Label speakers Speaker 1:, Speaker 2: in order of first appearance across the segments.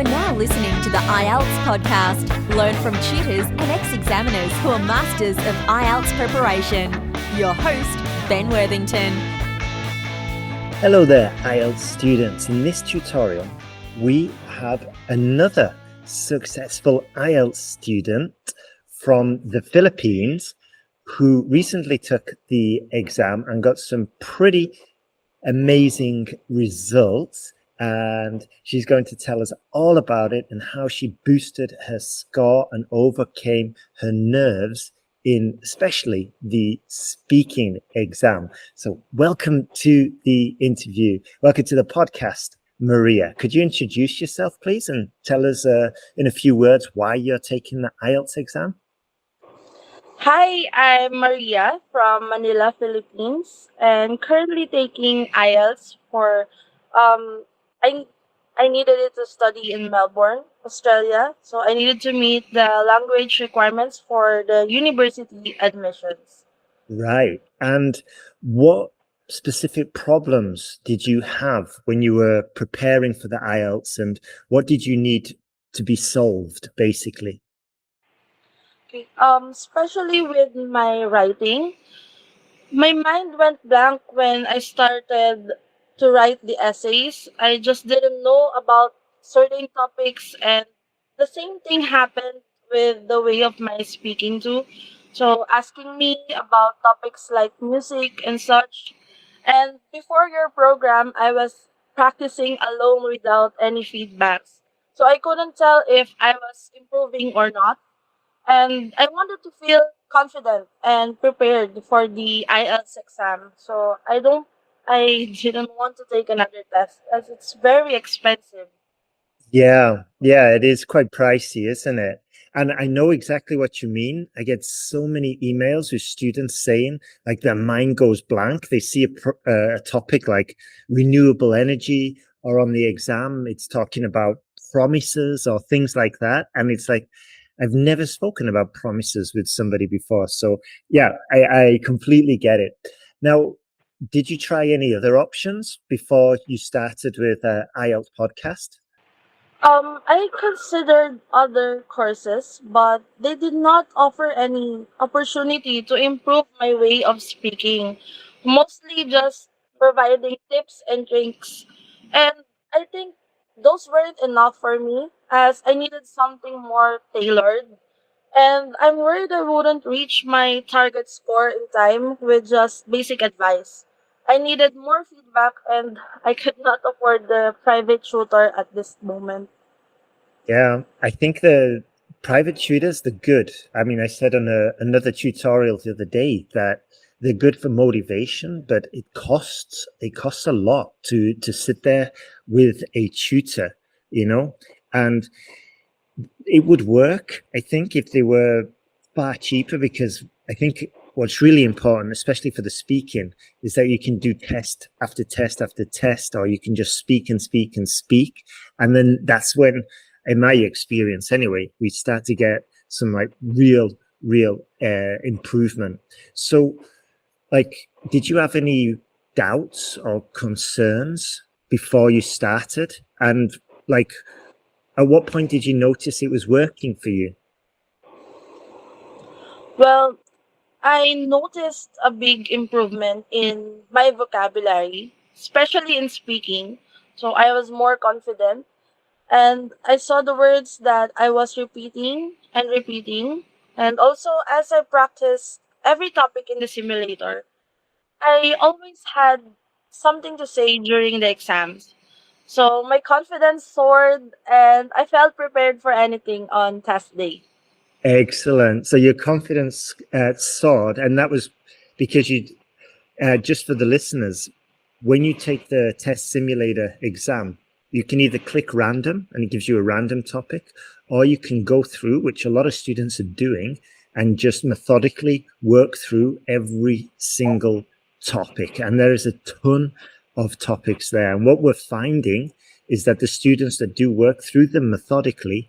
Speaker 1: are now listening to the IELTS podcast. Learn from tutors and ex-examiners who are masters of IELTS preparation. Your host, Ben Worthington.
Speaker 2: Hello there, IELTS students. In this tutorial, we have another successful IELTS student from the Philippines who recently took the exam and got some pretty amazing results. And she's going to tell us all about it and how she boosted her score and overcame her nerves in especially the speaking exam. So welcome to the interview. Welcome to the podcast, Maria. Could you introduce yourself, please, and tell us in a few words why you're taking the IELTS exam?
Speaker 3: Hi, I'm Maria from Manila, Philippines, and currently taking IELTS for I I needed it to study in Melbourne, Australia. So I needed to meet the language requirements for the university admissions.
Speaker 2: Right. And what specific problems did you have when you were preparing for the IELTS, and what did you need to be solved, basically?
Speaker 3: Okay. Especially with my writing, my mind went blank when I started to write the essays. I just didn't know about certain topics, and the same thing happened with the way of my speaking too. So, asking me about topics like music and such. And before your program, I was practicing alone without any feedbacks. So, I couldn't tell if I was improving or not, and I wanted to feel confident and prepared for the IELTS exam. So I didn't want to take another test as it's very expensive.
Speaker 2: Yeah, it is quite pricey, isn't it? And I know exactly what you mean. I get so many emails with students saying like their mind goes blank. They see a topic like renewable energy, or on the exam, it's talking about promises or things like that. And it's like, I've never spoken about promises with somebody before. So yeah, I completely get it. Now, did you try any other options before you started with IELTS podcast?
Speaker 3: I considered other courses, but they did not offer any opportunity to improve my way of speaking. Mostly just providing tips and tricks. And I think those weren't enough for me as I needed something more tailored. And I'm worried I wouldn't reach my target score in time with just basic advice. I needed more feedback and I could not afford the private tutor at this moment.
Speaker 2: Yeah, I think the private tutors, they're good. I mean, I said on another tutorial the other day that they're good for motivation, but it costs a lot to sit there with a tutor, you know, and it would work, I think, if they were far cheaper, because I think what's really important, especially for the speaking, is that you can do test after test after test, or you can just speak and speak and speak. And then that's when, in my experience anyway, we start to get some like real improvement. So like, did you have any doubts or concerns before you started? And like, at what point did you notice it was working for you?
Speaker 3: Well, I noticed a big improvement in my vocabulary, especially in speaking. So I was more confident and I saw the words that I was repeating and repeating. And also, as I practiced every topic in the simulator, I always had something to say during the exams. So my confidence soared and I felt prepared for anything on test day.
Speaker 2: Excellent. So your confidence soared, and that was because you, just for the listeners, when you take the test simulator exam, you can either click random and it gives you a random topic, or you can go through, which a lot of students are doing, and just methodically work through every single topic. And there is a ton of topics there. And what we're finding is that the students that do work through them methodically,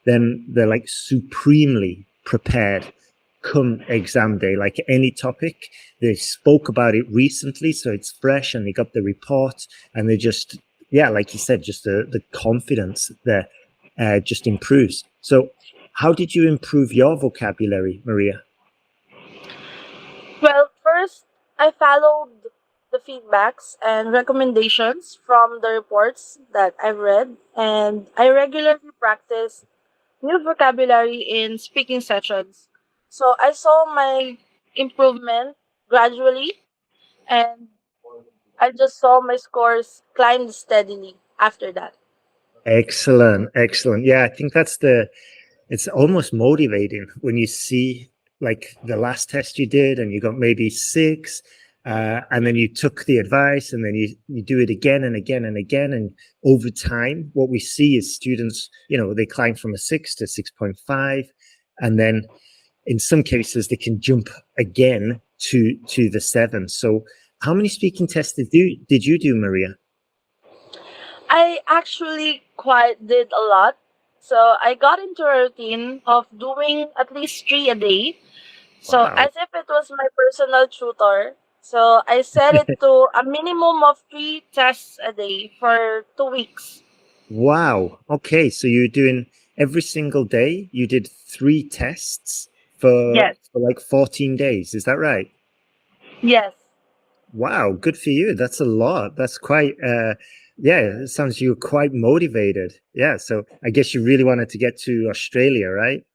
Speaker 2: then they're like supremely prepared come exam day. Like any topic, they spoke about it recently, so it's fresh, and they got the report, and they just, yeah, like you said, just the confidence there. just improves. So how did you improve your vocabulary, Maria?
Speaker 3: Well, first, I followed the feedbacks and recommendations from the reports that I've read, and I regularly practice new vocabulary in speaking sessions. So I saw my improvement gradually, and I just saw my scores climb steadily after that.
Speaker 2: Excellent, excellent. Yeah, I think it's almost motivating when you see like the last test you did and you got maybe 6, and then you took the advice and then you do it again and again and again. And over time, what we see is students, they climb from a 6 to 6.5. And then in some cases, they can jump again to the 7. So how many speaking tests did you do, Maria?
Speaker 3: I actually quite did a lot. So I got into a routine of doing at least 3 a day. So
Speaker 2: Wow.
Speaker 3: as if it was my personal tutor. So I set it to a minimum of 3 tests a day for 2 weeks.
Speaker 2: Wow. Okay. So you're doing every single day, you did 3 tests for
Speaker 3: Yes,
Speaker 2: like 14 days. Is that right?
Speaker 3: yes,
Speaker 2: Wow. Good for you. That's a lot. That's quite, yeah, it sounds you're quite motivated. Yeah. So I guess you really wanted to get to Australia, right?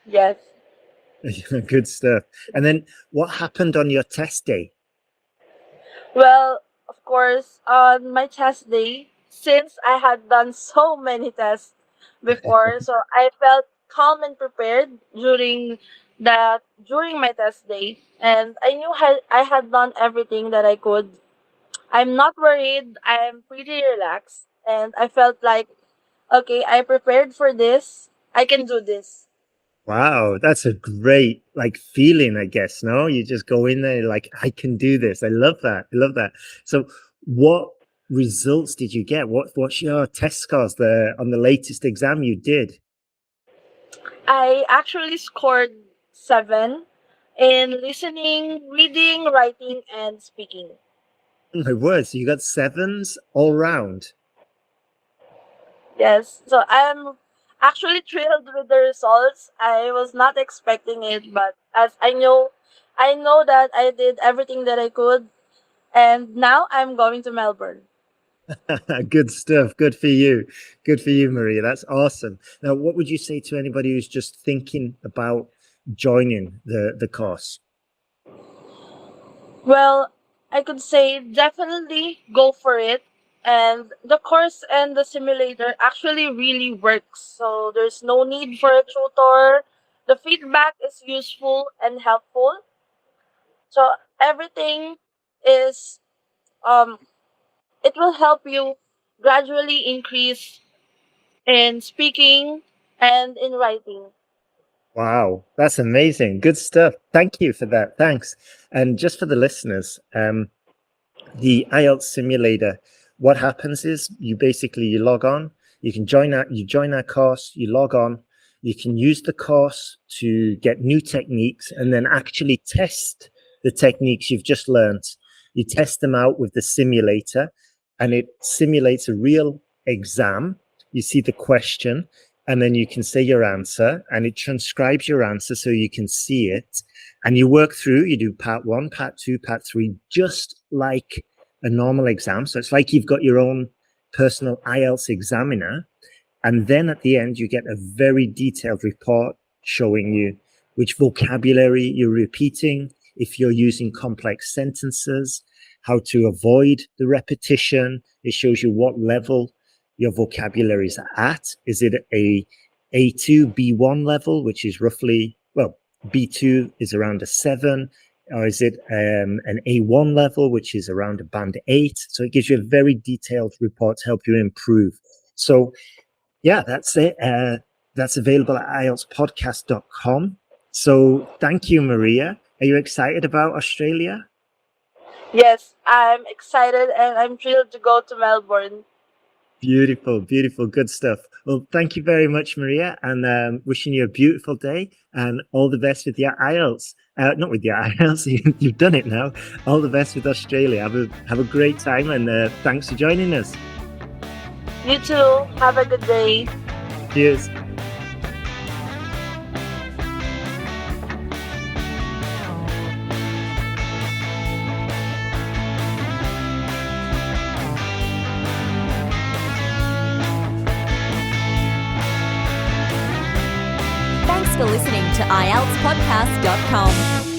Speaker 3: yes.
Speaker 2: Good stuff. And then what happened on your test day?
Speaker 3: Well, of course, on my test day, since I had done so many tests before, so I felt calm and prepared during my test day, and I knew I had done everything that I could. I'm not worried. I'm pretty relaxed, and I felt like, okay, I prepared for this. I can do this.
Speaker 2: Wow, that's a great like feeling, I guess. No, you just go in there like I can do this. I love that. I love that. So, what results did you get? What's your test scores there on the latest exam you did?
Speaker 3: I actually scored 7 in listening, reading, writing, and speaking.
Speaker 2: Oh my word! So you got 7s all round.
Speaker 3: Yes, so I'm actually thrilled with the results. I was not expecting it, but as I know that I did everything that I could, and now I'm going to Melbourne.
Speaker 2: Good stuff. Good for you. Good for you, Maria. That's awesome. Now, what would you say to anybody who's just thinking about joining the course?
Speaker 3: Well, I could say definitely go for it. And the course and the simulator actually really works. So there's no need for a tutor. The feedback is useful and helpful. So everything is um it will help you gradually increase in speaking and in writing.
Speaker 2: Wow, that's amazing. Good stuff. Thank you for that. Thanks. And just for the listeners, the IELTS simulator, what happens is you log on, you join our course, you log on, you can use the course to get new techniques and then actually test the techniques you've just learned. You test them out with the simulator and it simulates a real exam. You see the question and then you can say your answer and it transcribes your answer so you can see it. And you work through, you do part 1, part 2, part 3, just like a normal exam. So it's like you've got your own personal IELTS examiner. And then at the end, you get a very detailed report showing you which vocabulary you're repeating, if you're using complex sentences, how to avoid the repetition. It shows you what level your vocabulary is at. Is it a A2, B1 level, which is roughly, well, B2 is around a 7, or is it an A1 level, which is around a band 8? So it gives you a very detailed report to help you improve. So yeah, that's it. That's available at IELTSPodcast.com. So thank you, Maria. Are you excited about Australia?
Speaker 3: Yes, I'm excited and I'm thrilled to go to Melbourne.
Speaker 2: Beautiful, beautiful, good stuff. Well, thank you very much, Maria, and wishing you a beautiful day and all the best with your IELTS. Not with your IELTS, you've done it now. All the best with Australia. Have a great time, and thanks for joining us.
Speaker 3: You too. Have a good day.
Speaker 2: Cheers.
Speaker 1: Thanks for listening to IELTSPodcast.com.